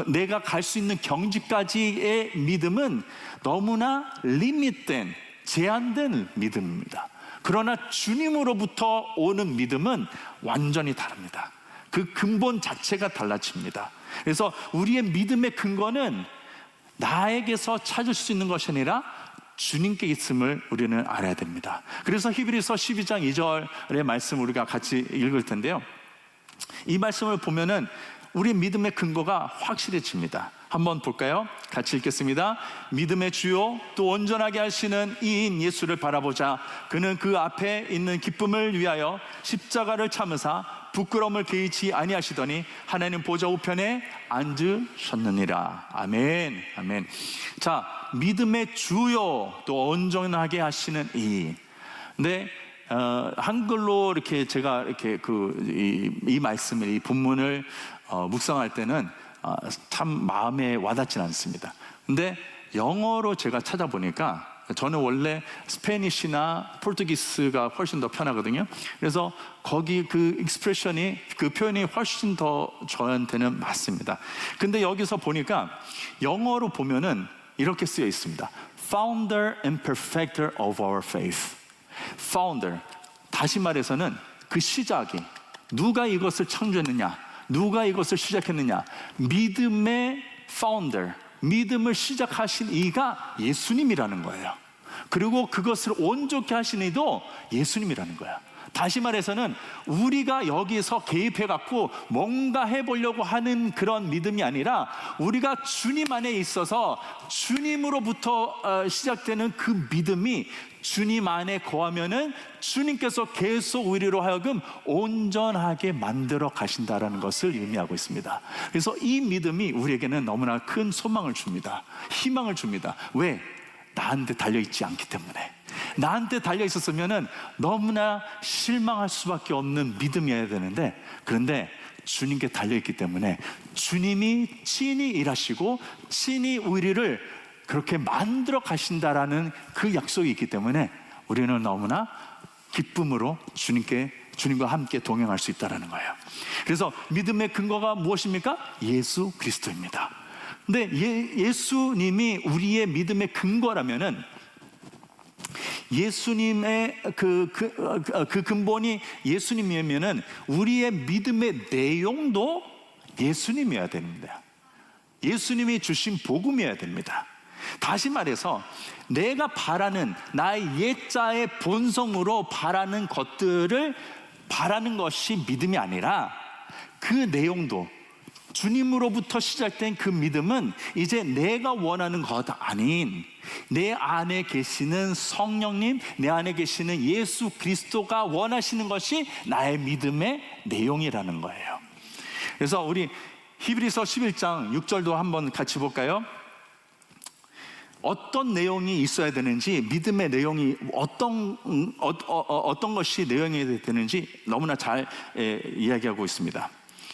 내가 갈 수 있는 경지까지의 믿음은 너무나 리밋된, 제한된 믿음입니다. 그러나 주님으로부터 오는 믿음은 완전히 다릅니다. 그 근본 자체가 달라집니다. 그래서 우리의 믿음의 근거는 나에게서 찾을 수 있는 것이 아니라 주님께 있음을 우리는 알아야 됩니다. 그래서 히브리서 12장 2절의 말씀 우리가 같이 읽을 텐데요, 이 말씀을 보면은 우리 믿음의 근거가 확실해집니다. 한번 볼까요? 같이 읽겠습니다. 믿음의 주요 또 온전하게 하시는 이인 예수를 바라보자. 그는 그 앞에 있는 기쁨을 위하여 십자가를 참으사 부끄러움을 개의치 아니하시더니 하나님 보좌 우편에 앉으셨느니라. 아멘. 아멘. 자, 믿음의 주요 또 온전하게 하시는 이인. 네. 한글로 이렇게 제가 이렇게 이 말씀을, 이 본문을 묵상할 때는 참 마음에 와닿지는 않습니다. 근데 영어로 제가 찾아보니까, 저는 원래 스페니쉬나 포르투기스가 훨씬 더 편하거든요. 그래서 거기 그 익스프레션이, 그 표현이 훨씬 더 저한테는 맞습니다. 근데 여기서 보니까 영어로 보면은 이렇게 쓰여 있습니다. Founder and perfecter of our faith. Founder, 다시 말해서는 그 시작이, 누가 이것을 창조했느냐, 누가 이것을 시작했느냐, 믿음의 founder, 믿음을 시작하신 이가 예수님이라는 거예요. 그리고 그것을 온전케 하신 이도 예수님이라는 거예요. 다시 말해서는 우리가 여기서 개입해갖고 뭔가 해보려고 하는 그런 믿음이 아니라, 우리가 주님 안에 있어서 주님으로부터 시작되는 그 믿음이 주님 안에 거하면은 주님께서 계속 우리로 하여금 온전하게 만들어 가신다라는 것을 의미하고 있습니다. 그래서 이 믿음이 우리에게는 너무나 큰 소망을 줍니다. 희망을 줍니다. 왜? 나한테 달려있지 않기 때문에. 나한테 달려있었으면 너무나 실망할 수밖에 없는 믿음이어야 되는데, 그런데 주님께 달려있기 때문에 주님이 친히 일하시고 친히 우리를 그렇게 만들어 가신다라는 그 약속이 있기 때문에 우리는 너무나 기쁨으로 주님과 함께 동행할 수 있다는 거예요. 그래서 믿음의 근거가 무엇입니까? 예수 그리스도입니다. 근데 예수님이 우리의 믿음의 근거라면은, 예수님의 그 근본이 예수님이면은 우리의 믿음의 내용도 예수님이어야 됩니다. 예수님이 주신 복음이어야 됩니다. 다시 말해서 내가 바라는, 나의 옛자의 본성으로 바라는 것들을 바라는 것이 믿음이 아니라, 그 내용도, 주님으로부터 시작된 그 믿음은 이제 내가 원하는 것 아닌 내 안에 계시는 성령님, 내 안에 계시는 예수 그리스도가 원하시는 것이 나의 믿음의 내용이라는 거예요. 그래서 우리 히브리서 11장 6절도 한번 같이 볼까요? 어떤 내용이 있어야 되는지, 믿음의 내용이 어떤 것이 내용이 되는지 너무나 잘 이야기하고 있습니다.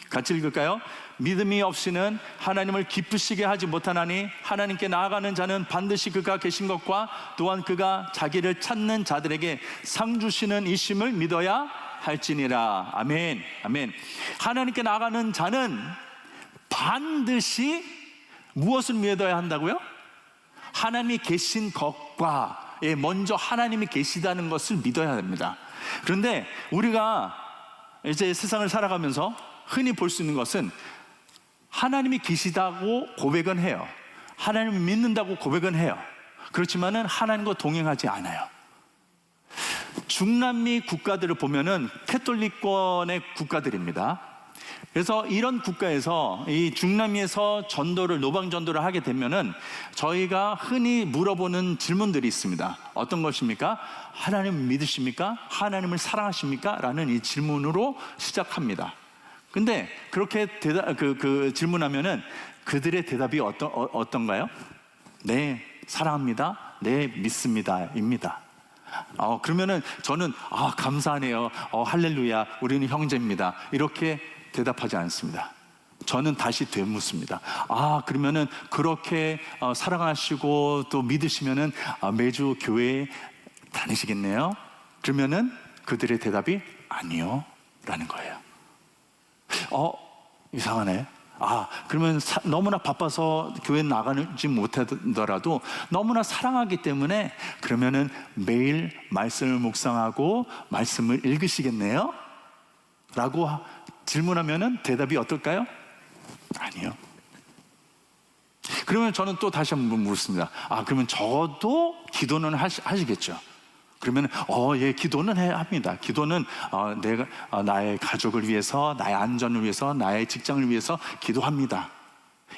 같이 읽을까요? 믿음이 없이는 하나님을 기쁘시게 하지 못하나니 하나님께 나아가는 자는 반드시 그가 계신 것과 또한 그가 자기를 찾는 자들에게 상 주시는 이심을 믿어야 할지니라. 아멘. 아멘. 하나님께 나아가는 자는 반드시 무엇을 믿어야 한다고요? 하나님이 계신 것과, 먼저 하나님이 계시다는 것을 믿어야 합니다. 그런데 우리가 이제 세상을 살아가면서 흔히 볼 수 있는 것은, 하나님이 계시다고 고백은 해요. 하나님을 믿는다고 고백은 해요. 그렇지만은 하나님과 동행하지 않아요. 중남미 국가들을 보면은 캐톨릭권의 국가들입니다. 그래서 이런 국가에서, 이 중남미에서 노방 전도를 하게 되면은 저희가 흔히 물어보는 질문들이 있습니다. 어떤 것입니까? 하나님을 믿으십니까? 하나님을 사랑하십니까? 라는 이 질문으로 시작합니다. 근데 그렇게 질문하면은 그들의 대답이 어떤가요? 네, 사랑합니다. 네, 믿습니다. 입니다. 그러면은 저는 감사하네요. 할렐루야. 우리는 형제입니다. 이렇게 대답하지 않습니다. 저는 다시 되묻습니다. 그러면은 그렇게 사랑하시고 또 믿으시면은 매주 교회에 다니시겠네요? 그러면은 그들의 대답이 아니요 라는 거예요. 이상하네. 그러면 너무나 바빠서 교회 나가지 못하더라도 너무나 사랑하기 때문에 그러면은 매일 말씀을 묵상하고 말씀을 읽으시겠네요? 라고 질문하면은 대답이 어떨까요? 아니요. 그러면 저는 또 다시 한번 묻습니다. 그러면 저도 기도는 하시겠죠? 그러면 예, 기도는 합니다. 기도는 내가 나의 가족을 위해서, 나의 안전을 위해서, 나의 직장을 위해서 기도합니다.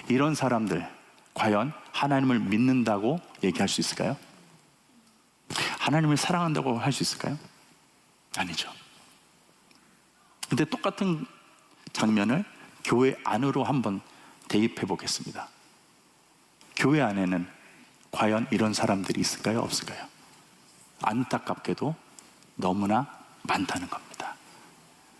이런 사람들 과연 하나님을 믿는다고 얘기할 수 있을까요? 하나님을 사랑한다고 할 수 있을까요? 아니죠. 근데 똑같은 장면을 교회 안으로 한번 대입해 보겠습니다. 교회 안에는 과연 이런 사람들이 있을까요? 없을까요? 안타깝게도 너무나 많다는 겁니다.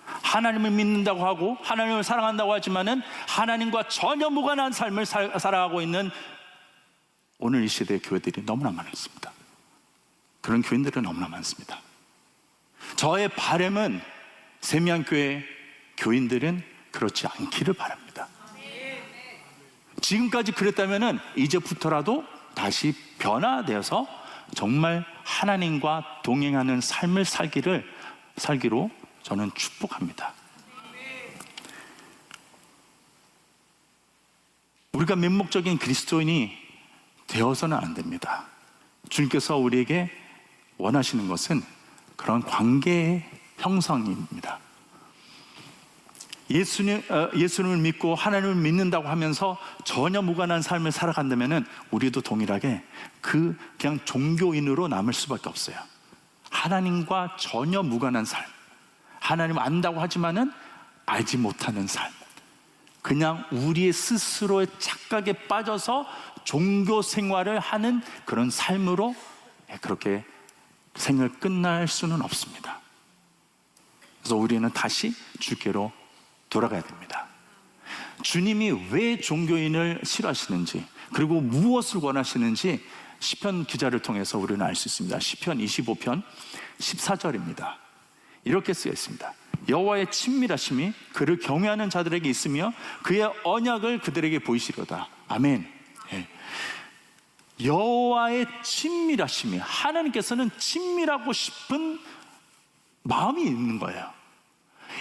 하나님을 믿는다고 하고 하나님을 사랑한다고 하지만은 하나님과 전혀 무관한 삶을 살아가고 있는 오늘 이 시대의 교회들이 너무나 많습니다. 그런 교인들은 너무나 많습니다. 저의 바람은 세미한교회 교인들은 그렇지 않기를 바랍니다. 지금까지 그랬다면 이제부터라도 다시 변화되어서 정말 하나님과 동행하는 삶을 살기로 저는 축복합니다. 우리가 맹목적인 그리스도인이 되어서는 안 됩니다. 주님께서 우리에게 원하시는 것은 그런 관계의 형성입니다. 예수님을 믿고 하나님을 믿는다고 하면서 전혀 무관한 삶을 살아간다면 우리도 동일하게 그냥 종교인으로 남을 수밖에 없어요. 하나님과 전혀 무관한 삶, 하나님 안다고 하지만은 알지 못하는 삶, 그냥 우리의 스스로의 착각에 빠져서 종교 생활을 하는 그런 삶으로 그렇게 생을 끝날 수는 없습니다. 그래서 우리는 다시 주께로 돌아가야 됩니다. 주님이 왜 종교인을 싫어하시는지, 그리고 무엇을 원하시는지 시편 기자를 통해서 우리는 알 수 있습니다. 시편 25편 14절입니다. 이렇게 쓰여 있습니다. 여호와의 친밀하심이 그를 경외하는 자들에게 있으며 그의 언약을 그들에게 보이시려다. 아멘. 예. 여호와의 친밀하심이, 하나님께서는 친밀하고 싶은 마음이 있는 거예요.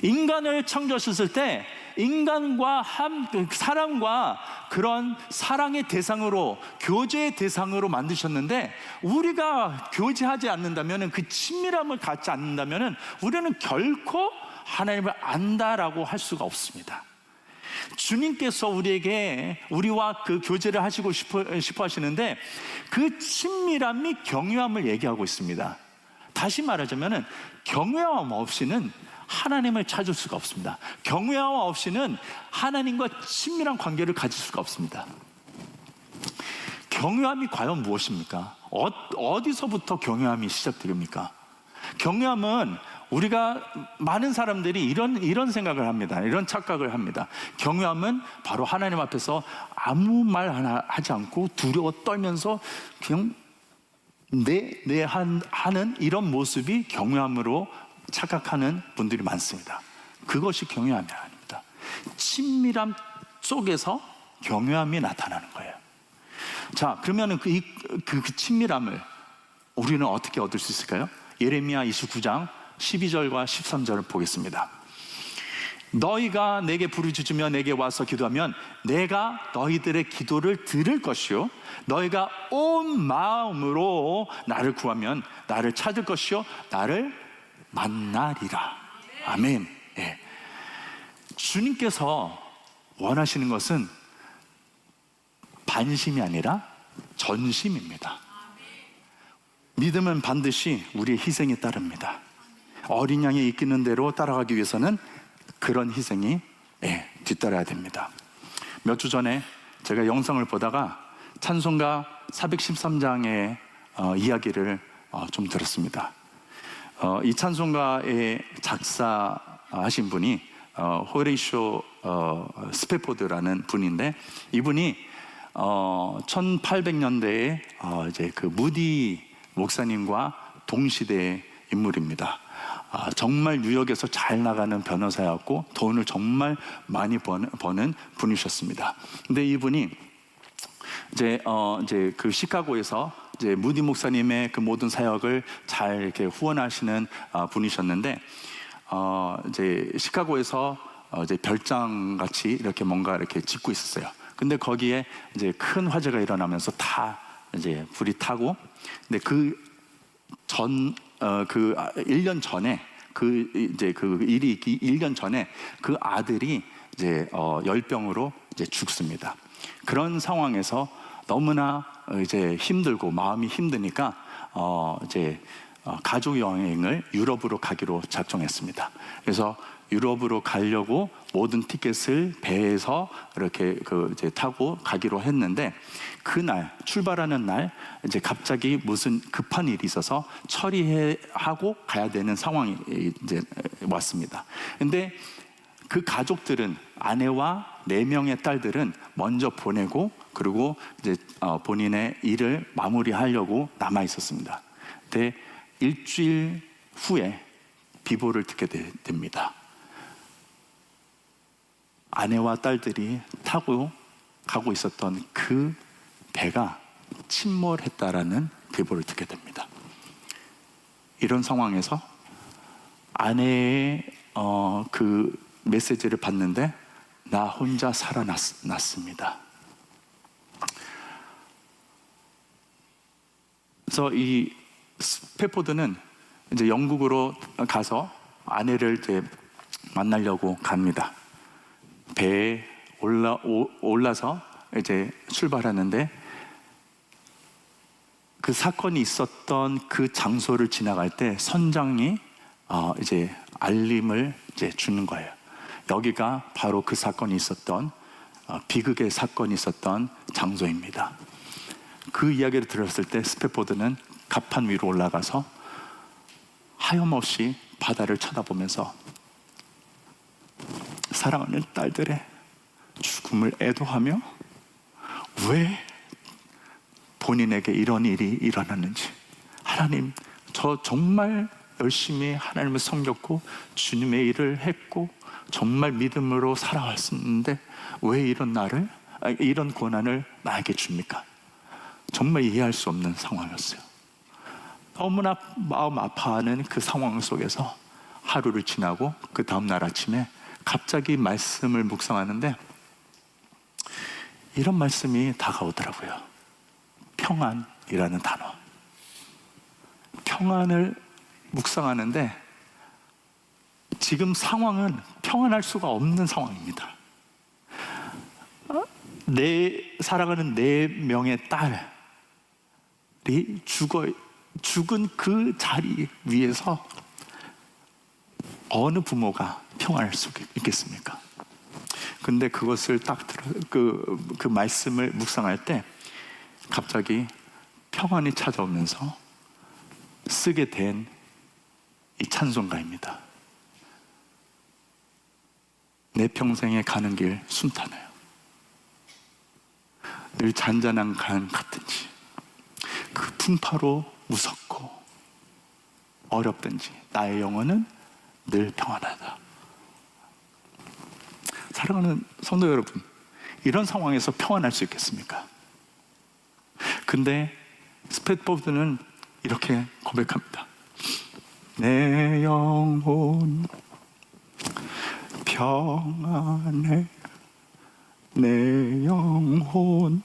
인간을 창조하셨을 때 인간과 사람과 그런 사랑의 대상으로, 교제의 대상으로 만드셨는데, 우리가 교제하지 않는다면, 그 친밀함을 갖지 않는다면 우리는 결코 하나님을 안다라고 할 수가 없습니다. 주님께서 우리와 그 교제를 하시고 싶어 하시는데, 그 친밀함이 경외함을 얘기하고 있습니다. 다시 말하자면 경외함 없이는 하나님을 찾을 수가 없습니다. 경외함 없이는 하나님과 친밀한 관계를 가질 수가 없습니다. 경외함이 과연 무엇입니까? 어디서부터 경외함이 시작됩니까? 경외함은 우리가 많은 사람들이 이런 생각을 합니다. 이런 착각을 합니다. 경외함은 바로 하나님 앞에서 아무 말 하나 하지 않고 두려워 떨면서 그냥 하는 이런 모습이 경외함으로 착각하는 분들이 많습니다. 그것이 경외함이 아닙니다. 친밀함 속에서 경외함이 나타나는 거예요. 자, 그러면 그 친밀함을 우리는 어떻게 얻을 수 있을까요? 예레미야 29장 12절과 13절을 보겠습니다. 너희가 내게 부르짖으며 내게 와서 기도하면 내가 너희들의 기도를 들을 것이요, 너희가 온 마음으로 나를 구하면 나를 찾을 것이요, 나를 만나리라. 아멘. 예. 주님께서 원하시는 것은 반심이 아니라 전심입니다. 믿음은 반드시 우리의 희생이 따릅니다. 어린 양이 이끄는 대로 따라가기 위해서는 그런 희생이 뒤따라야 됩니다. 몇 주 전에 제가 영상을 보다가 찬송가 413장의 이야기를 좀 들었습니다. 이 찬송가의 작사하신 분이 호레이쇼 스페포드라는 분인데, 이분이 1800년대에 이제 그 무디 목사님과 동시대의 인물입니다. 정말 뉴욕에서 잘 나가는 변호사였고 돈을 정말 많이 버는 분이셨습니다. 근데 이분이 이제 그 시카고에서 이제 무디 목사님의 그 모든 사역을 잘 이렇게 후원하시는 분이셨는데, 이제 시카고에서 이제 별장 같이 이렇게 뭔가 이렇게 짓고 있었어요. 근데 거기에 이제 큰 화재가 일어나면서 다 이제 불이 타고, 근데 그 1년 전에 이제 그 일이 있기 1년 전에 그 아들이 이제 열병으로 이제 죽습니다. 그런 상황에서 너무나 이제 힘들고 마음이 힘드니까 이제 가족 여행을 유럽으로 가기로 작정했습니다. 그래서 유럽으로 가려고 모든 티켓을 배에서 이렇게 이제 타고 가기로 했는데, 그날 출발하는 날 이제 갑자기 무슨 급한 일이 있어서 처리하고 가야 되는 상황이 이제 왔습니다. 근데 그 가족들은, 아내와 4명의 딸들은 먼저 보내고, 그리고 이제 본인의 일을 마무리하려고 남아 있었습니다. 근데 일주일 후에 비보를 듣게 됩니다. 아내와 딸들이 타고 가고 있었던 그 배가 침몰했다라는 비보를 듣게 됩니다. 이런 상황에서 아내의 그 메시지를 받는데, 나 혼자 살아났습니다. 그래서 이 스패포드는 이제 영국으로 가서 아내를 이제 만나려고 갑니다. 배에 올라서 이제 출발하는데, 그 사건이 있었던 그 장소를 지나갈 때 선장이 이제 알림을 이제 주는 거예요. 여기가 바로 그 사건이 있었던 비극의 사건이 있었던 장소입니다. 그 이야기를 들었을 때 스패포드는 갑판 위로 올라가서 하염없이 바다를 쳐다보면서 사랑하는 딸들의 죽음을 애도하며 왜 본인에게 이런 일이 일어났는지, 하나님, 저 정말 열심히 하나님을 섬겼고 주님의 일을 했고 정말 믿음으로 살아왔었는데 왜 이런 고난을 나에게 줍니까? 정말 이해할 수 없는 상황이었어요. 너무나 마음 아파하는 그 상황 속에서 하루를 지나고 그 다음날 아침에 갑자기 말씀을 묵상하는데 이런 말씀이 다가오더라고요. 평안이라는 단어. 평안을 묵상하는데 지금 상황은 평안할 수가 없는 상황입니다. 사랑하는 4명의 딸이 죽은 그 자리 위에서 어느 부모가 평안할 수 있겠습니까? 근데 그것을 딱 그 말씀을 묵상할 때 갑자기 평안이 찾아오면서 쓰게 된 이 찬송가입니다. 내 평생에 가는 길 순탄해요. 늘 잔잔한 강 같은지, 그 풍파로 무섭고 어렵든지 나의 영혼은 늘 평안하다. 사랑하는 성도 여러분, 이런 상황에서 평안할 수 있겠습니까? 근데 스패포드는 이렇게 고백합니다. 내 영혼 평안해, 내 영혼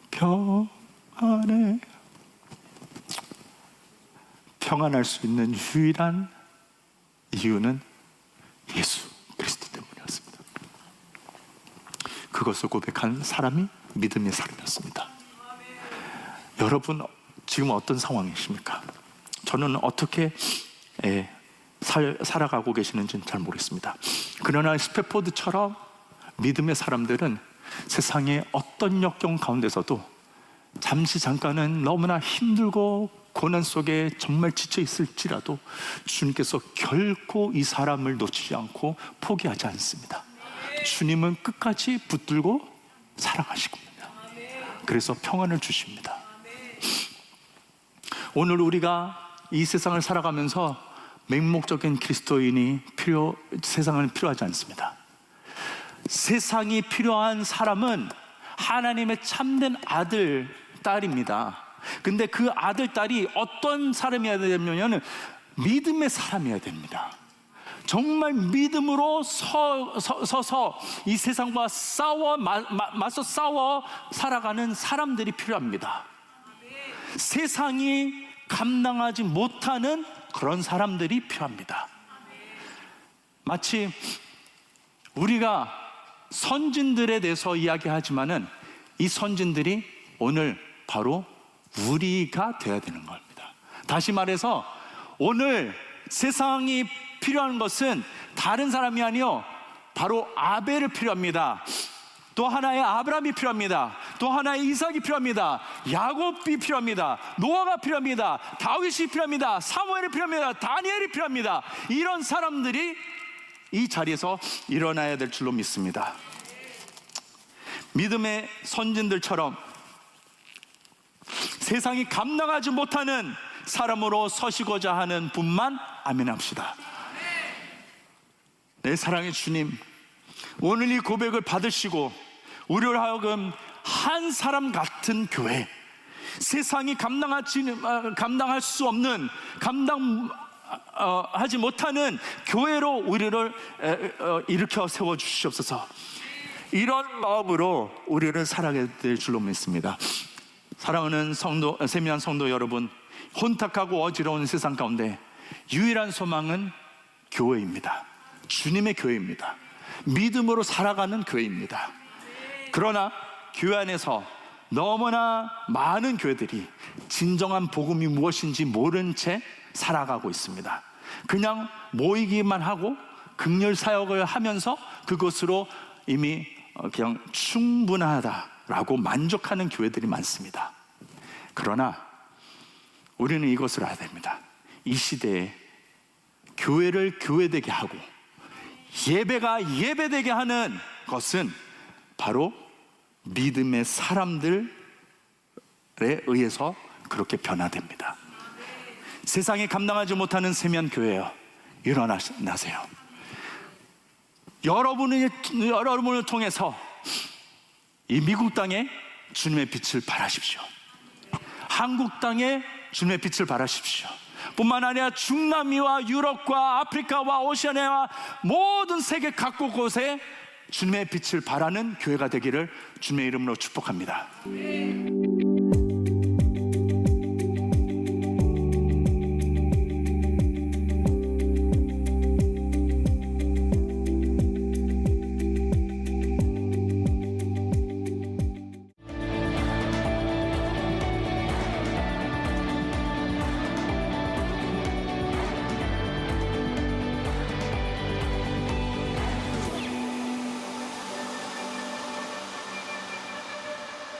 평안해. 평안할 수 있는 유일한 이유는 예수 그리스도 때문이었습니다. 그것을 고백한 사람이 믿음의 사람이었습니다. 여러분 지금 어떤 상황이십니까? 저는 어떻게 살아가고 계시는지는 잘 모르겠습니다. 그러나 스패포드처럼 믿음의 사람들은 세상의 어떤 역경 가운데서도 잠깐은 너무나 힘들고 고난 속에 정말 지쳐 있을지라도 주님께서 결코 이 사람을 놓치지 않고 포기하지 않습니다. 주님은 끝까지 붙들고 사랑하시겁니다. 그래서 평안을 주십니다. 오늘 우리가 이 세상을 살아가면서 맹목적인 그리스도인이 세상은 필요하지 않습니다. 세상이 필요한 사람은 하나님의 참된 아들, 딸입니다. 근데 그 아들, 딸이 어떤 사람이어야 되냐면 믿음의 사람이어야 됩니다. 정말 믿음으로 서서 이 세상과 맞서 싸워 살아가는 사람들이 필요합니다. 세상이 감당하지 못하는 그런 사람들이 필요합니다. 마치 우리가 선진들에 대해서 이야기하지만은 이 선진들이 오늘 바로 우리가 되어야 되는 겁니다. 다시 말해서 오늘 세상이 필요한 것은 다른 사람이 아니요, 바로 아벨을 필요합니다. 또 하나의 아브라함이 필요합니다. 또 하나의 이삭이 필요합니다. 야곱이 필요합니다. 노아가 필요합니다. 다윗이 필요합니다. 사무엘이 필요합니다. 다니엘이 필요합니다. 이런 사람들이 이 자리에서 일어나야 될 줄로 믿습니다. 믿음의 선진들처럼 세상이 감당하지 못하는 사람으로 서시고자 하는 분만 아멘합시다. 내 사랑의 주님, 오늘 이 고백을 받으시고 우리를 하여금 한 사람 같은 교회, 세상이 감당할 수 없는, 하지 못하는 교회로 우리를 일으켜 세워주시옵소서. 이런 마음으로 우리를 살아가게 될 줄로 믿습니다. 사랑하는 세미한 성도 여러분, 혼탁하고 어지러운 세상 가운데 유일한 소망은 교회입니다. 주님의 교회입니다. 믿음으로 살아가는 교회입니다. 그러나 교회 안에서 너무나 많은 교회들이 진정한 복음이 무엇인지 모른 채 살아가고 있습니다. 그냥 모이기만 하고 긍휼 사역을 하면서 그것으로 이미 그냥 충분하다라고 만족하는 교회들이 많습니다. 그러나 우리는 이것을 알아야 됩니다. 이 시대에 교회를 교회되게 하고 예배가 예배되게 하는 것은 바로 믿음의 사람들에 의해서 그렇게 변화됩니다. 세상이 감당하지 못하는 세미한 교회여, 일어나세요. 여러분을 통해서 이 미국 땅에 주님의 빛을 발하십시오. 한국 땅에 주님의 빛을 발하십시오. 뿐만 아니라 중남미와 유럽과 아프리카와 오시아니아와 모든 세계 각곳에 주님의 빛을 발하는 교회가 되기를 주님의 이름으로 축복합니다.